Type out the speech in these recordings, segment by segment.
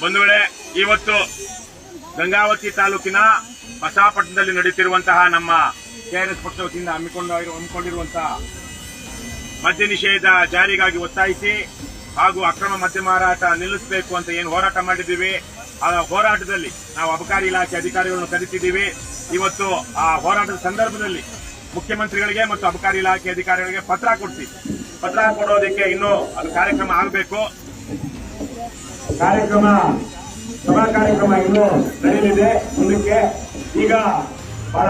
ಬಂಧುಗಳೇ, ಇವತ್ತು ಗಂಗಾವತಿ ತಾಲೂಕಿನ ಬಸವಾಪಟ್ಟಣದಲ್ಲಿ ನಡೆಯುತ್ತಿರುವಂತಹ ನಮ್ಮ ಕೆಆರ್ಎಸ್ ಪಕ್ಷ ವತಿಯಿಂದ ಹಮ್ಮಿಕೊಂಡಿರುವಂತಹ ಮದ್ಯ ನಿಷೇಧ ಜಾರಿಗಾಗಿ ಒತ್ತಾಯಿಸಿ ಹಾಗೂ ಅಕ್ರಮ ಮದ್ಯ ಮಾರಾಟ ನಿಲ್ಲಿಸಬೇಕು ಅಂತ ಏನು ಹೋರಾಟ ಮಾಡಿದ್ದೀವಿ, ಆ ಹೋರಾಟದಲ್ಲಿ ನಾವು ಅಬಕಾರಿ ಇಲಾಖೆ ಅಧಿಕಾರಿಗಳನ್ನು ಕರೆಸಿದ್ದೀವಿ. ಇವತ್ತು ಆ ಹೋರಾಟದ ಸಂದರ್ಭದಲ್ಲಿ ಮುಖ್ಯಮಂತ್ರಿಗಳಿಗೆ ಮತ್ತು ಅಬಕಾರಿ ಇಲಾಖೆ ಅಧಿಕಾರಿಗಳಿಗೆ ಪತ್ರ ಕೊಡ್ತೀವಿ. ಪತ್ರ ಕೊಡೋದಕ್ಕೆ ಇನ್ನೂ ಅದು ಕಾರ್ಯಕ್ರಮ ಆಗಬೇಕು. ಸಭಾ ಕಾರ್ಯಕ್ರಮ ಇನ್ನೂ ನಡೆಯಲಿದೆ ಮುಂದಕ್ಕೆ. ಈಗ ಬಹಳ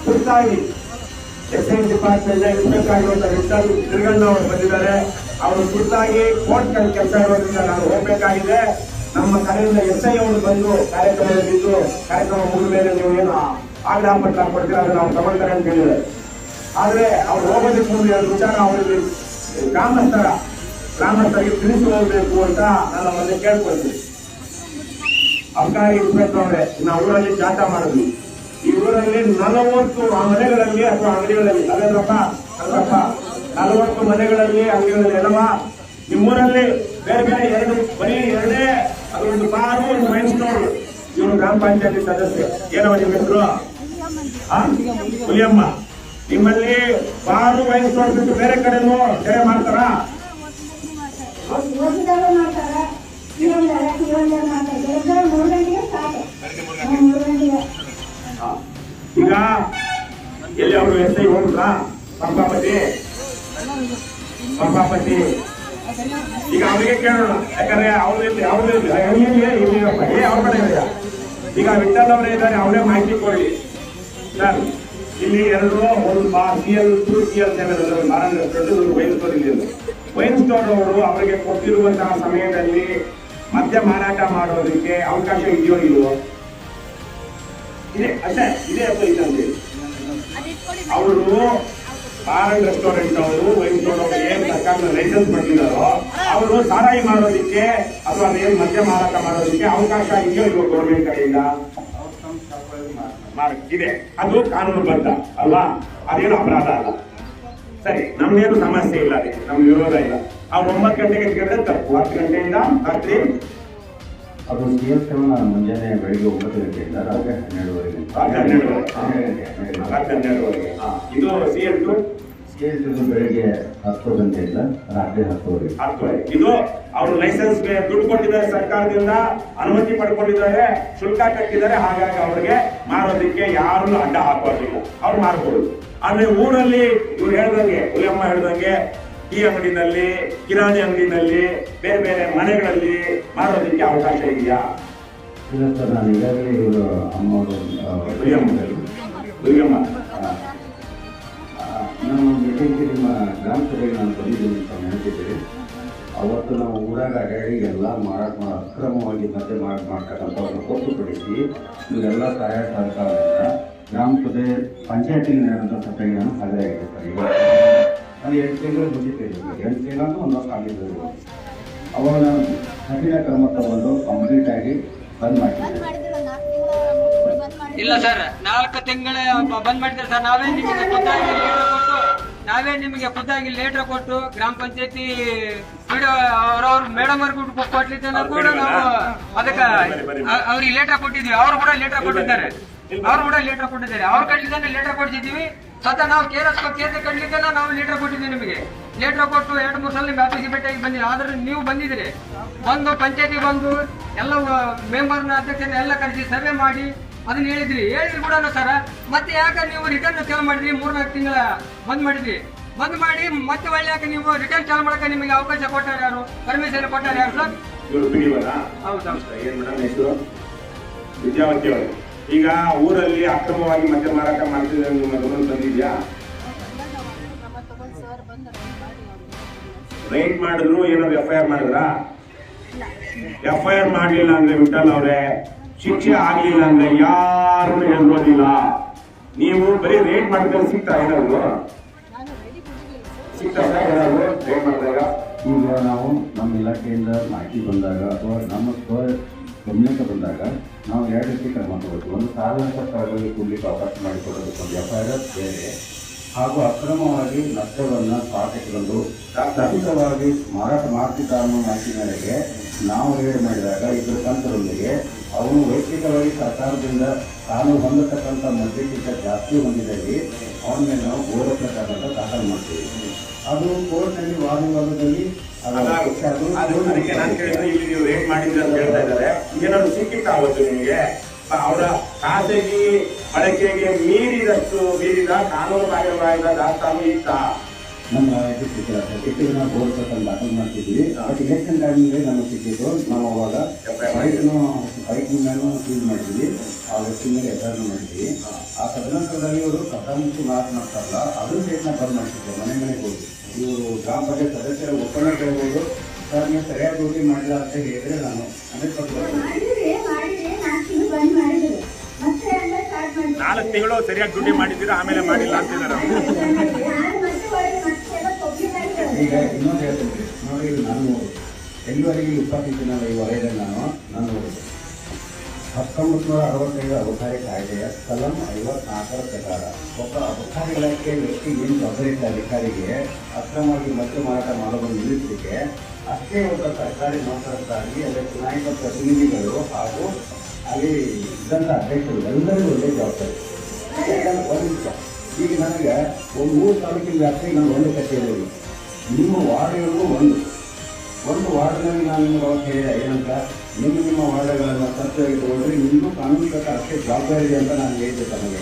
ತುರ್ತಾಗಿ ಎಕ್ಸೈಸ್ ಡಿಪಾರ್ಟ್ಮೆಂಟ್ ಇನ್ಸ್ಪೆಕ್ಟರ್ ಆಗಿರುವಂತಹ ವಿಠಲ್ ತಿರುಗಣ್ಣ ಅವರು ಬಂದಿದ್ದಾರೆ. ಅವರು ತುರ್ತಾಗಿ ಕೋರ್ಟ್ ಕೆಲಸ ಇರೋದ್ರಿಂದ ನಾನು ಹೋಗಬೇಕಾಗಿದೆ. ನಮ್ಮ ಕಡೆಯಿಂದ SI ಅವರು ಬಂದು ಕಾರ್ಯಕ್ರಮದಲ್ಲಿದ್ದು ಕಾರ್ಯಕ್ರಮ ಮುಗಿದ ಮೇಲೆ ನೀವು ಏನು ಆಗ್ರಹ ಪತ್ರ ಕೊಡ್ತೀರ ಅದನ್ನು ನಾವು ತಗೊಳ್ತಾರೆ ಅಂತ ಹೇಳಿದ್ದಾರೆ. ಆದ್ರೆ ಅವ್ರು ಹೋಗೋದಕ್ಕೆ ಮುಂದೆ ಎರಡು ವಿಚಾರ ಅವರಿಗೆ ಗ್ರಾಮಸ್ಥರಿಗೆ ತಿಳಿಸಿ ಹೋಗಬೇಕು ಅಂತ ನಾನು ಅವರಲ್ಲಿ ಕೇಳ್ಕೊಳ್ತೀನಿ. ಅಬಕಾರಿ ಇನ್ಸ್ಪೆಕ್ಟರ್ ಅವರೇ, ನಾವು ಊರಲ್ಲಿ ಜಾಥಾ ಮಾಡಿದ್ವಿ. ಈ ಊರಲ್ಲಿ 40 ಮನೆಗಳಲ್ಲಿ ಅಥವಾ ಅಂಗಡಿಗಳಲ್ಲಿ ಅಲ್ಲಪ್ಪ 40 ಮನೆಗಳಲ್ಲಿ ಅಂಗಡಿಗಳಲ್ಲಿ ಎಲ್ಲವ ನಿಮ್ಮೂರಲ್ಲಿ ಬೇರೆ ಬೇರೆ ಬರೀ ಎರಡೇ ಅದೊಂದು ಬಾರು ಒಂದು ವೈನ್ ಸ್ಟೋರ್. ಇವರು ಗ್ರಾಮ ಪಂಚಾಯತಿ ಸದಸ್ಯ. ಏನವ ನಿಮ್ಮ ಹೆಸರು? ಹುಲಿಯಮ್ಮ. ನಿಮ್ಮಲ್ಲಿ ಬಾರು ವೈನ್ ಸ್ಟೋರ್ ಬಿಟ್ಟು ಬೇರೆ ಕಡೆನೂ ಸೇವೆ ಮಾಡ್ತಾರಾ? ಈಗ ಎಲ್ಲಿ ಅವರು SI ಹೋಗ್ರಾ ಪಂಪಾಪತಿ ಈಗ ಅವರಿಗೆ ಕೇಳೋಣ. ಯಾಕಂದ್ರೆ ಅವ್ರ ಕಡೆ ಇದೆಯಾ? ಈಗ ವಿಠಲ್ ಅವರೇ ಇದ್ದಾರೆ, ಅವರೇ ಮಾಹಿತಿ ಕೊಡಲಿ ಸರ್. ಇಲ್ಲಿ ಎರಡು ಒಂದು ವೈನ್ ಸ್ಟೋರ್ ಅವರು ಅವರಿಗೆ ಕೊಟ್ಟಿರುವಂತಹ ಸಮಯದಲ್ಲಿ ಮದ್ಯ ಮಾರಾಟ ಮಾಡೋದಕ್ಕೆ ಅವಕಾಶ ಇದೆಯೋ ಇಲ್ವೋ? ಇದೆ ಅಷ್ಟೇ, ಇದೆ ಅಂತ ಇದಂತೆ. ಅವರು ಬಾರ್ ಅಂಡ್ ರೆಸ್ಟೋರೆಂಟ್ ಅವರು ವೈನ್ ಸ್ಟೋರ್ ಅವರು ಏನ್ ಸರ್ಕಾರದ ಲೈಸೆನ್ಸ್ ಪಡೆದಿದ್ದಾರೋ ಅವರು ಸಾರಾಯಿ ಮಾಡೋದಕ್ಕೆ ಅಥವಾ ಏನ್ ಮದ್ಯ ಮಾರಾಟ ಮಾಡೋದಕ್ಕೆ ಅವಕಾಶ ಇದೆಯೋ ಇಲ್ವೋ ಗೌರ್ಮೆಂಟ್ ಕಡೆಯಿಂದ? ಇದೆ, ಅದು ಕಾನೂನುಬದ್ಧ ಅಲ್ವಾ? ಅದೇನು ಅಪರಾಧ ಅಲ್ಲ. ಸರಿ, ನಮ್ದೇನು ಸಮಸ್ಯೆ ಇಲ್ಲ, ಅದೇ ನಮ್ ವಿರೋಧ ಇಲ್ಲ. ಅವ್ರು 9 ಗಂಟೆಗೆ ಕೇಳಿದ್ರೆ ತಪ್ಪು. 10 ಗಂಟೆಯಿಂದ ರಾತ್ರಿ ಅದು ಮುಂಜಾನೆ ಬೆಳಿಗ್ಗೆ 9 ಗಂಟೆಯಿಂದ ರಾತ್ರಿ 12ವರೆಗೆ. ಇದು CL2 ಬೆಳಿಗ್ಗೆ 10 ಗಂಟೆಯಿಂದ ರಾತ್ರಿ 10ವರೆಗೆ. ಇದು ಅವರು ಲೈಸೆನ್ಸ್ಗೆ ದುಡ್ಡು ಕೊಟ್ಟಿದ್ದಾರೆ, ಸರ್ಕಾರದಿಂದ ಅನುಮತಿ ಪಡ್ಕೊಂಡಿದ್ದಾರೆ, ಶುಲ್ಕ ಕಟ್ಟಿದ್ದಾರೆ. ಹಾಗಾಗಿ ಅವ್ರಿಗೆ ಮಾರೋದಕ್ಕೆ ಯಾರು ಅಡ್ಡ ಹಾಕೋದಿಲ್ಲ, ಅವ್ರು ಮಾರ್ಕೊಳ್ಳೋದು. ಆದ್ರೆ ಊರಲ್ಲಿ ಇವ್ರು ಹೇಳ್ದಂಗೆ, ಹುಲಿಯಮ್ಮ ಹೇಳ್ದಂಗೆ ಈ ಅಂಗಡಿನಲ್ಲಿ, ಕಿರಾಣಿ ಅಂಗಡಿನಲ್ಲಿ, ಬೇರೆ ಬೇರೆ ಮನೆಗಳಲ್ಲಿ ಮಾರೋದಕ್ಕೆ ಅವಕಾಶ ಇದೆಯಾ? ಇಲ್ಲ ಸರ್, ನಾನು ಈಗಾಗಲೇ ಇವರು ಅಮ್ಮವರು ಹುಲಿಯಮ್ಮ ನಾನು ಮೀಟಿಂಗ್ಗೆ ನಿಮ್ಮ ಗ್ರಾಮ ಸಭೆಗೆ ನಾನು ಬಂದಿದ್ದೀನಿ ಅಂತ ಹೇಳ್ತಿದ್ದೀರಿ. ಅವತ್ತು ನಾವು ಊರಾಗ ಅಡ್ಡಾಡಿ ಎಲ್ಲ ಅಕ್ರಮವಾಗಿ ಮದ್ಯ ಮಾಡ್ತಕ್ಕಂಥವ್ರನ್ನ ಹೊರತುಪಡಿಸಿ ಇವೆಲ್ಲ ಸಹಾಯ ಸಹಕಾರದಿಂದ ಗ್ರಾಮ ಸಭೆ ಪಂಚಾಯತಿಗೆ ನಡೆದಂಥ ಸಭೆಗೆ ನಾನು ಹಾಜರಾಗಿದೆ ಸರ್. ಈಗ ನಾನು 8 ತಿಂಗಳು ಬಂದಿದ್ದೇನೆ. 8 ತಿಂಗಳು ಒಂದು ವರ್ಷ ಆಗಿದ್ದು. ಅವಾಗ ನಾನು ಕಠಿಣ ಕ್ರಮ ತಗೊಂಡು ಕಂಪ್ಲೀಟ್ ಆಗಿ ಬಂದ್ ಮಾಡಿದ್ದೆ. ಇಲ್ಲ ಸರ್, 4 ತಿಂಗಳ ಬಂದ್ ಮಾಡಿದ್ರೆ ಸರ್, ನಾವೇ ನಿಮಗೆ ಖುದ್ದಾಗಿ ಲೇಟರ್ ಕೊಟ್ಟು ಗ್ರಾಮ ಪಂಚಾಯತಿ ಅವ್ರವ್ರ ಮೇಡಮ್ ಅವ್ರಿಗೂ ಕೊಟ್ಲಿದ್ದ ಕೂಡ ನಾವು ಅದಕ್ಕೆ ಅವ್ರಿಗೆ ಲೇಟರ್ ಕೊಟ್ಟಿದ್ವಿ. ಅವ್ರು ಕೂಡ ಲೇಟರ್ ಕೊಟ್ಟಿದ್ದಾರೆ. ಅವ್ರು ಕಟ್ಲಿದ್ದಾನೆ ಲೇಟರ್ ಕೊಟ್ಟಿದ್ದೀವಿ. ಸ್ವತಃ ನಾವು ಕೇಸ್ ಕಟ್ಲಿದ್ದೆಲ್ಲ ನಾವು ಲೇಟರ್ ಕೊಟ್ಟಿದ್ದೀವಿ. ನಿಮಗೆ ಲೇಟರ್ ಕೊಟ್ಟು 2-3 ಸಲ ನಿಮ್ಮ ಆಫೀಸಿಗೆ ಭೇಟಿಯಾಗಿ ಬಂದಿಲ್ಲ. ಆದ್ರೆ ನೀವು ಬಂದಿದ್ದೀರಿ. ಬಂದು ಪಂಚಾಯತಿ ಬಂದು ಎಲ್ಲ ಮೆಂಬರ್ನ ಅಧ್ಯಕ್ಷನ ಎಲ್ಲ ಕರೆಸಿ ಸಭೆ ಮಾಡಿ ಅದನ್ನ ಹೇಳಿದ್ರಿ ಕೂಡ ಸರ್. ಮತ್ತೆ ಯಾಕೆ ನೀವು ರಿಟರ್ನ್ ಚಾಲು ಮಾಡಿದ್ರಿ? 3-4 ತಿಂಗಳ ಬಂದ್ ಮಾಡಿದ್ರಿ. ಬಂದ್ ಮಾಡಿ ಮತ್ತೆ ಒಳ್ಳೆ ಯಾಕೆ ನೀವು ರಿಟರ್ನ್ ಚಾಲು ಮಾಡಕ್ಕೆ ನಿಮಗೆ ಅವಕಾಶ ಕೊಟ್ಟಾರ ಯಾರು? ಪರ್ಮಿಷನ್ ಕೊಟ್ಟಾರ ಯಾರು ಸರ್? ವಿದ್ಯಾವಂತಿ ಅವರು ಈಗ ಊರಲ್ಲಿ ಅಕ್ರಮವಾಗಿ ಮದ್ಯ ಮಾರಾಟ ಮಾಡ್ತಿದ್ರೆ ನಿಮ್ಮ ಗಮನ ಬಂದಿದ್ಯಾ? ರೈಡ್ ಮಾಡಿದ್ರು, ಏನಾದ್ರು FIR ಮಾಡಿದ್ರಾ? FIR ಮಾಡ್ಲಿಲ್ಲ ಅಂದ್ರೆ ವಿಠಲ್ ಅವರೇ, ಶಿಕ್ಷೆ ಆಗ್ಲಿಲ್ಲ ಅಂದ್ರೆ ಯಾರು ಹೇಳೋದಿಲ್ಲ. ನೀವು ಬರೀ ರೇಟ್ ಮಾಡಿದ್ರೆ ಸಿಗ್ತಾ ಏನಾದ್ರು ರೇಟ್ ಮಾಡಿದಾಗ? ಈಗ ನಾವು ನಮ್ಮ ಇಲಾಖೆಯಿಂದ ಮಾಹಿತಿ ಬಂದಾಗ ಅಥವಾ ನಮ್ಮ ಗಮನಕ್ಕೆ ಬಂದಾಗ ನಾವು 2 ರೀತಿ ಕ್ರಮ ತಗೋತೀವಿ. ಒಂದು ಸಾರ್ವಜನಿಕ ಸ್ಥಳಗಳಿಗೆ ಕೂಡಲಿಕ್ಕೆ ಅವಕಾಶ ಮಾಡಿಕೊಡೋದಕ್ಕೆ ಒಂದು FIR ಬೇರೆ, ಹಾಗೂ ಅಕ್ರಮವಾಗಿ ನಷ್ಟವನ್ನು ಪಾವತಿಸಿಕೊಂಡು ಸಹಿತವಾಗಿ ಮಾರಾಟ ಮಾಡ್ತಿದ್ದ ಅನ್ನೋ ಮಾಹಿತಿ ಮೇರೆಗೆ ನಾವು ಹೇಳಿ ಮಾಡಿದಾಗ ಇದ್ರ ಕಂತರೊಂದಿಗೆ ಅವನು ವೈಯಕ್ತಿಕವಾಗಿ ಸರ್ಕಾರದಿಂದ ತಾನು ಹೊಂದತಕ್ಕಂಥ ಮಧ್ಯಕ್ಕಿಂತ ಜಾಸ್ತಿ ಹೊಂದಿದಲ್ಲಿ ಅವನ ಮೇಲೆ ನಾವು ಘೋರ ಪ್ರಕಾರದ ದಾಖಲು ಮಾಡ್ತೀವಿ. ಅದು ಕೋರ್ಟ್ನಲ್ಲಿ ವಾದದಲ್ಲಿ ಅದಕ್ಕೆ ನಾನು ಕೇಳಿದ್ರೆ ಇಲ್ಲಿ ನೀವು ರೇಟ್ ಮಾಡಿದ್ರೆ ಅಂತ ಹೇಳ್ತಾ ಇದ್ದಾರೆ. ಏನಾದ್ರು ಸಿಕ್ಕಿತ್ತ ಅವತ್ತು ನಿಮಗೆ ಅವರ ಖಾಸಗಿ ಬಳಕೆಗೆ ಮೀರಿದ ಕಾನೂನು ಬಾಹಿರವಾದ ದಾಸ್ತಾನು ಇತ್ತ? ನಮ್ಮ ಸಿಕ್ಕಿದ್ರೆ ನಾವು ಘೋರ ಪ್ರಕಾರ ದಾಖಲು ಮಾಡ್ತಿದ್ವಿ. ಬಟ್ ಇಲೆಕ್ಷನ್ ಟೈಮ್ಗೆ ನಮಗೆ ಸಿಕ್ಕಿದ್ದು. ನಾವು ಅವಾಗ ಬೈಕ್ ಮೇಲೂ ಸೀಲ್ ಮಾಡಿದ್ವಿ, ಆ ವ್ಯಕ್ತಿ ಮೇಲೆ ಎಫ್ಐಆರ್ ಮಾಡಿದ್ವಿ. ಆ ತದನಂತರದಲ್ಲಿ ಇವರು ಕಥಾಮುಖಿ ಮಾತನಾಡ್ತಾರಲ್ಲ ಅದನ್ನು ಸಹಿತ ಬಂದ್ ಮಾಡ್ತಿದ್ದೆ. ಮನೆಗೆ ಹೋಗಿ ಇವರು ಗ್ರಾಮ ಪಂಚಾಯತ್ ಸದಸ್ಯರ ಒಪ್ಪಂದ ಕೇಳ್ಬೋದು, ಸರ್ ನೀವು ಸರಿಯಾಗಿ ಡ್ಯೂಟಿ ಮಾಡಿಲ್ಲ ಅಂತ ಹೇಳಿದ್ರೆ ನಾನು 4 ತಿಂಗಳು ಸರಿಯಾಗಿ ಡ್ಯೂಟಿ ಮಾಡಿದ್ದೀರಾ, ಆಮೇಲೆ ಮಾಡಿಲ್ಲ ಅಂತಿದ್ದಾರೆ. ಈಗ ಇನ್ನೊಂದು ಹೇಳ್ತೀನಿ ನೋಡಿ, ನಾನು ಎಲ್ಲಿವರೆಗೆ 20 ದಿನ ಈ ವಲಯದಲ್ಲಿ ನಾನು ನೋಡಿದೆ. 1965 ಅಬಕಾರಿ ಕಾಯ್ದೆಯ ಕಲಂ 54 ಪ್ರಕಾರ ಒಬ್ಬ ಅಬಕಾರಿ ಇಲಾಖೆ ವ್ಯಕ್ತಿ ಏನು ಜವಾಬ್ದಾರಿತ ಅಧಿಕಾರಿಗೆ ಅಕ್ರಮವಾಗಿ ಮದ್ಯ ಮಾರಾಟ ಮಾಡೋದನ್ನು ನಿಲ್ಲಿಸಲಿಕ್ಕೆ ಅಷ್ಟೇ ಒಬ್ಬ ಸರ್ಕಾರಿ ನೌಕರಕ್ಕಾಗಿ ಅದರ ಚುನಾಯಿತ ಪ್ರತಿನಿಧಿಗಳು ಹಾಗೂ ಅಲ್ಲಿ ಇದ್ದಂಥ ಅಧ್ಯಕ್ಷರು ಎಲ್ಲರಿಗೂ ಒಂದೇ ಜವಾಬ್ದಾರಿ. ಯಾಕಂದ್ರೆ ಒಂದು ನಿಮಿಷ, ಈಗ ನನಗೆ ಒಂದು 3 ತಾಲೂಕಿನ ವ್ಯಾಪ್ತಿಗೆ ನಾನು ಒಂದು ಕಚೇರಿ, ನಿಮ್ಮ ವಾರ್ಡ್ಗಳಿಗೂ ಒಂದು ವಾರ್ಡ್ನಲ್ಲಿ ನಾನು ನಿಮ್ಗೆ ಅವತ್ತು ಹೇಳಿದೆ ಏನಂತ, ನಿಮ್ಮ ವಾರ್ಡ್ಗಳನ್ನು ಸ್ವಚ್ಛವಾಗಿ ತಗೊಂಡ್ರೆ ನಿಮಗೂ ಕಾನೂನು ಪ್ರಕಾರ ಅಷ್ಟೇ ಜವಾಬ್ದಾರಿ ಇದೆ ಅಂತ ನಾನು ಹೇಳಿದ್ದೆ ತಮಗೆ.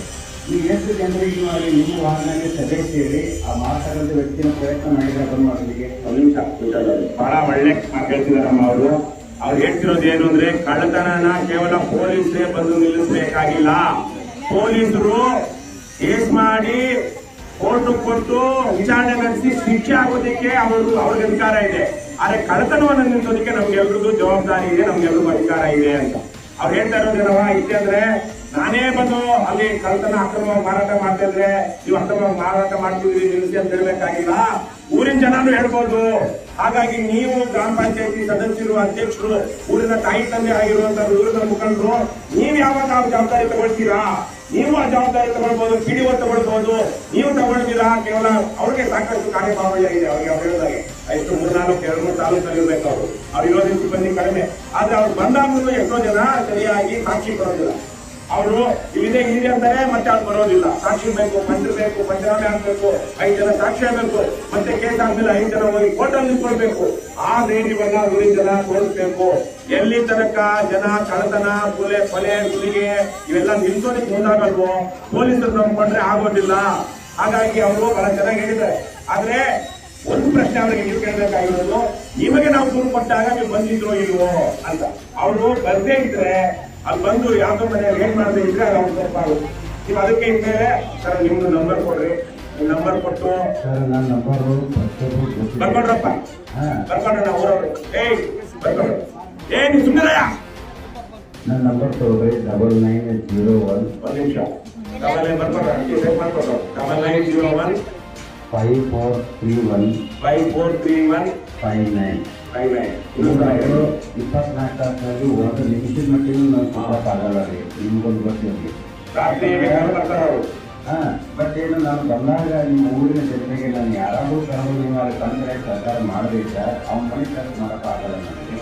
ನೀವು ಎಷ್ಟು ಜನರಿಗೆ ಮಾಡಿ ನಿಮ್ಮ ವಾರ್ಡ್ನಲ್ಲಿ ಸಭೆ ಸೇರಿ ಆ ಮಾತಾಡೋಂಥ ವ್ಯಕ್ತಿನ ಪ್ರಯತ್ನ ಮಾಡಿದ್ರೆ ಬಂದ್ ಮಾಡಲಿಕ್ಕೆ ಬಹಳ ಒಳ್ಳೆ ಹೇಳ್ತಿದಾರಮ್ಮ ಅವರು. ಅವ್ರು ಹೇಳ್ತಿರೋದು ಏನು ಅಂದ್ರೆ, ಕಳ್ಳತನನ ಕೇವಲ ಪೊಲೀಸರೇ ಬಂದು ನಿಲ್ಲಿಸಬೇಕಾಗಿಲ್ಲ. ಪೊಲೀಸರು ಕೇಸ್ ಮಾಡಿ ಕೋರ್ಟ್ ಕೊಟ್ಟು ವಿಚಾರಣೆ ನಡೆಸಿ ಶಿಕ್ಷೆ ಆಗೋದಕ್ಕೆ ಅವ್ರಿಗೆ ಅಧಿಕಾರ ಇದೆ. ಆದ್ರೆ ಕಳ್ಳತನವನ್ನು ನಿಲ್ಲಿಸೋದಕ್ಕೆ ನಮ್ಗೆಲ್ರಿಗೂ ಜವಾಬ್ದಾರಿ ಇದೆ, ನಮ್ಗೆಲ್ರಿಗೂ ಅಧಿಕಾರ ಇದೆ ಅಂತ ಅವ್ರು ಹೇಳ್ತಾ ಇರೋದೇನವ ಇತ್ತೆ ಅಂದ್ರೆ, ನಾನೇ ಬಂದು ಅಲ್ಲಿ ಕಳ್ಳತನ ಅಕ್ರಮವಾಗಿ ಮಾರಾಟ ಮಾಡ್ತಾ ಇದ್ರೆ ನೀವು ಅಕ್ರಮವಾಗಿ ಮಾರಾಟ ಮಾಡ್ತಿದ್ರಿ ನಿಲ್ಲಿಸಿ ಅಂತ ಹೇಳ್ಬೇಕಾಗಿಲ್ಲ, ಊರಿನ ಜನರು ಹೇಳ್ಬೋದು. ಹಾಗಾಗಿ ನೀವು ಗ್ರಾಮ ಪಂಚಾಯತಿ ಸದಸ್ಯರು, ಅಧ್ಯಕ್ಷರು, ಊರಿನ ತಾಯಿ ತಂದೆ ಆಗಿರುವಂತಹ ಊರಿನ ಮುಖಂಡರು, ನೀವು ಯಾವಾಗ ಜವಾಬ್ದಾರಿ ತಗೊಳ್ತೀರಾ? ನೀವು ಆ ಜವಾಬ್ದಾರಿ ತಗೊಳ್ಬಹುದು, ಪಿಡಿಒ ತಗೊಳ್ಬಹುದು. ನೀವು ತಗೊಳ್ತೀರಾ? ಕೇವಲ ಅವ್ರಿಗೆ ಸಾಕಷ್ಟು ಕಾರ್ಯಭಾವನೆ ಇದೆ. ಅವ್ರಿಗೆ ಅವ್ರು ಹೇಳಿದಾಗೆ ಎಷ್ಟು 3-4 ತಾಲೂಕಲ್ಲಿ ಇರ್ಬೇಕು. ಅವ್ರು ಇರೋದ್ರಿಂದ ಸಿಬ್ಬಂದಿ ಕಡಿಮೆ, ಆದ್ರೆ ಅವ್ರು ಬಂದಾಗ್ಲೂ ಎಷ್ಟೋ ಜನ ಸರಿಯಾಗಿ ಸಾಕ್ಷಿ ಬರೋದಿಲ್ಲ. ಅವರು ಇಲ್ಲಿದೆ ಅಂತಾರೆ, ಮತ್ತೆ ಅವ್ರು ಬರೋದಿಲ್ಲ. ಸಾಕ್ಷಿ ಬೇಕು, ಮಂತ್ರಿ ಬೇಕು, ಪಂಚನಾಮೆ ಆಗ್ಬೇಕು, 5 ಜನ ಸಾಕ್ಷಿ ಆಗ್ಬೇಕು, ಮತ್ತೆ ಕೇಸ್ ಆದ್ಮೇಲೆ 5 ಜನ ಹೋಗಿ ಕೋರ್ಟ್ ಅಲ್ಲಿ ನಿಂತ್ಕೊಳ್ಬೇಕು. ಆ ರೇಟಿವನ್ನ ಊರಿನ ಜನ ತೋರಿಸ್ಬೇಕು. ಎಲ್ಲಿ ತನಕ ಜನ ಕಳ್ಳತನ, ಕೊಲೆ, ಗುಲಿಗೆ ಇವೆಲ್ಲ ನಿಲ್ಸೋದಕ್ಕೆ ಮುಂದಾಗಲ್ವೋ ಪೊಲೀಸರು ನಂಬ್ಕೊಂಡ್ರೆ ಆಗೋದಿಲ್ಲ. ಹಾಗಾಗಿ ಅವರು ಬಹಳ ಚೆನ್ನಾಗಿ ಹೇಳಿದ್ದಾರೆ. ಆದ್ರೆ ಒಂದು ಪ್ರಶ್ನೆ ಅವರಿಗೆ ನೀವು ಕೇಳಬೇಕಾಗಿರೋದು, ನಿಮಗೆ ನಾವು ದೂರು ಕೊಟ್ಟಾಗ ನೀವು ಬಂದಿದ್ರು ಇಲ್ವೋ ಅಂತ. ಅವರು ಬರ್ದೇ ಇದ್ರೆ ಅಲ್ಲಿ ಬಂದು ಯಾವ್ದೋ ಮನೆಯಲ್ಲಿ ಏನ್ ಮಾಡದೇ ಇದ್ರೆ ಅದು ಅವ್ರು ತಪ್ಪಾಗುತ್ತೆ. ನೀವು ಅದಕ್ಕೆ ಇನ್ಮೇಲೆ ಸರ್ ನಿಮ್ದು ನಂಬರ್ ಕೊಡ್ರಿ, ನಂಬರ್ ಕೊಟ್ಟು ಬರ್ಕೊಂಡ್ರಪ್ಪ, ಬರ್ಕೊಂಡ್ರ ಊರವ್ರು ಬರ್ಕೊಂಡ್ರು. ನೀವು ಸುಮ್ಮನೆ ನನ್ನ ನಂಬರ್ ತಗೊಳ್ಳಿ 9901 ಒಂದು ನಿಮಿಷ ಬರ್ಕೊಂಡ್ರು 9901 5431 59 24 ತಾಸಿನಲ್ಲಿ ಒಂದು ನಿಮಿಷದ ಮಟ್ಟಿಗೆ ನಾವು ಆಗಲ್ಲ ರೀ. ನಿಮ್ಗೊಂದು ಗೊತ್ತಿರಲಿ. ಬಟ್ ಏನು ನಾನು ಬಂದಾಗ ನಿಮ್ಮ ಊರಿನ ಜನತೆಗೆ ನಾನು ಯಾರಾದರೂ ಕರ್ಕೊಂಡು ತಂದ್ರೆ ಸರ್ಕಾರ ಮಾಡಬೇಕ ಅವ್ನ ಮನೆ ಕೆಲಸ ಮಾಡೋಕ್ಕಾಗಲ್ಲ ನನಗೆ.